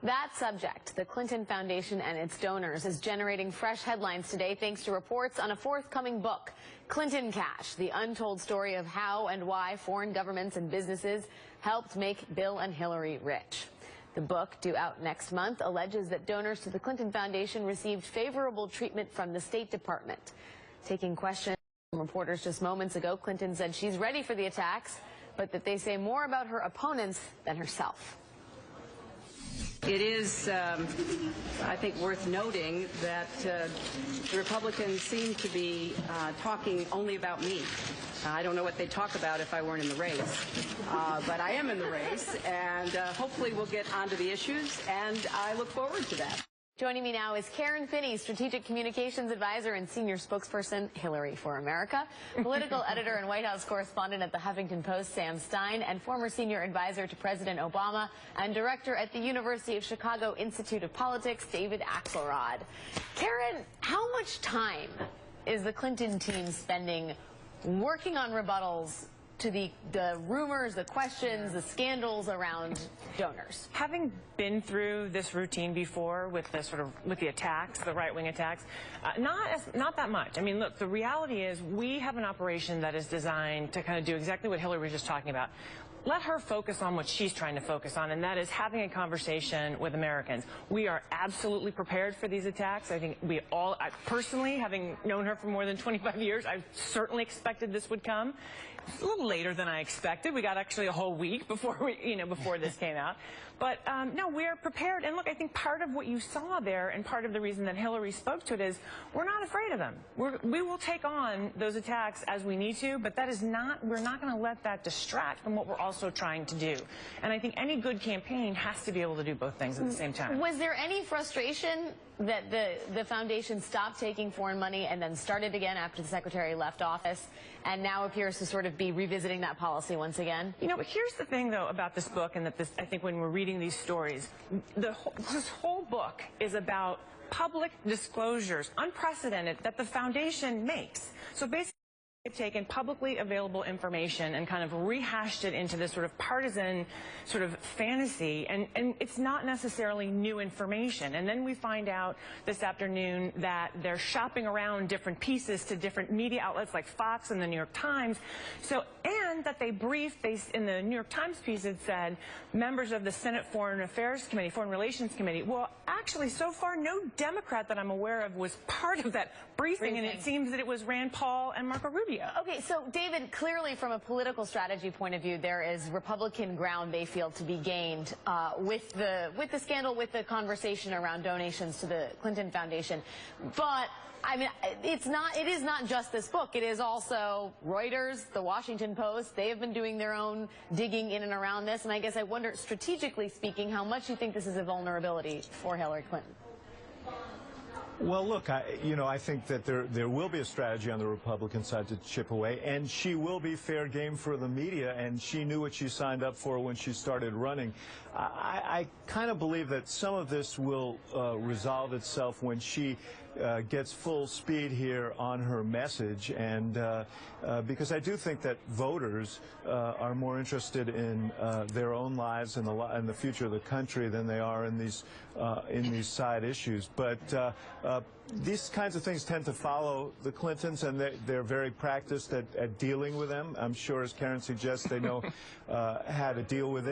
That subject, the Clinton Foundation and its donors, is generating fresh headlines today thanks to reports on a forthcoming book, Clinton Cash, the untold story of how and why foreign governments and businesses helped make Bill and Hillary rich. The book, due out next month, alleges that donors to the Clinton Foundation received favorable treatment from the State Department. Taking questions from reporters just moments ago, Clinton said she's ready for the attacks, but that they say more about her opponents than herself. It is, I think, worth noting that the Republicans seem to be talking only about me. I don't know what they'd talk about if I weren't in the race, but I am in the race, and hopefully we'll get onto the issues, and I look forward to that. Joining me now is Karen Finney, Strategic Communications Advisor and Senior Spokesperson, Hillary for America, political editor and White House correspondent at the Huffington Post, Sam Stein, and former Senior Advisor to President Obama and Director at the University of Chicago Institute of Politics, David Axelrod. Karen, how much time is the Clinton team spending working on rebuttals to the rumors, the questions, the scandals around donors? Having been through this routine before with the attacks, the right-wing attacks, not that much. I mean, look, the reality is we have an operation that is designed to kind of do exactly what Hillary was just talking about. Let her focus on what she's trying to focus on, and that is having a conversation with Americans. We are absolutely prepared for these attacks. I think we all, personally, having known her for more than 25 years, I certainly expected this would come. It's a little later than I expected. We got actually a whole week before before this came out. But no, we are prepared. And look, I think part of what you saw there, and part of the reason that Hillary spoke to it, is we're not afraid of them. We will take on those attacks as we need to, but that is not. We're not going to let that distract from what we're also trying to do. And I think any good campaign has to be able to do both things at the same time. Was there any frustration that the foundation stopped taking foreign money and then started again after the secretary left office, and now appears to sort of be revisiting that policy once again? You know, but here's the thing, though, about this book, and that I think when we're reading these stories, this whole book is about public disclosures, unprecedented, that the foundation makes. So basically, they've taken publicly available information and kind of rehashed it into this sort of partisan sort of fantasy, and it's not necessarily new information. And then we find out this afternoon that they're shopping around different pieces to different media outlets like Fox and the New York Times. So, and that they briefed, in the New York Times piece, it said members of the Senate Foreign Affairs Committee, Foreign Relations Committee. Well, actually, so far, no Democrat that I'm aware of was part of that briefing. And it seems that it was Rand Paul and Marco Rubio. Okay, so David, clearly from a political strategy point of view, there is Republican ground they feel to be gained with the scandal, with the conversation around donations to the Clinton Foundation. But I mean, it is not just this book. It is also Reuters, the Washington Post. They have been doing their own digging in and around this. And I guess I wonder, strategically speaking, how much you think this is a vulnerability for Hillary Clinton. Well, look, I think that there will be a strategy on the Republican side to chip away, and she will be fair game for the media, and she knew what she signed up for when she started running. I kind of believe that some of this will resolve itself when she gets full speed here on her message, and because I do think that voters are more interested in their own lives and the future of the country than they are in these side issues. But these kinds of things tend to follow the Clintons, and they're very practiced at dealing with them. I'm sure, as Karen suggests, they know how to deal with it.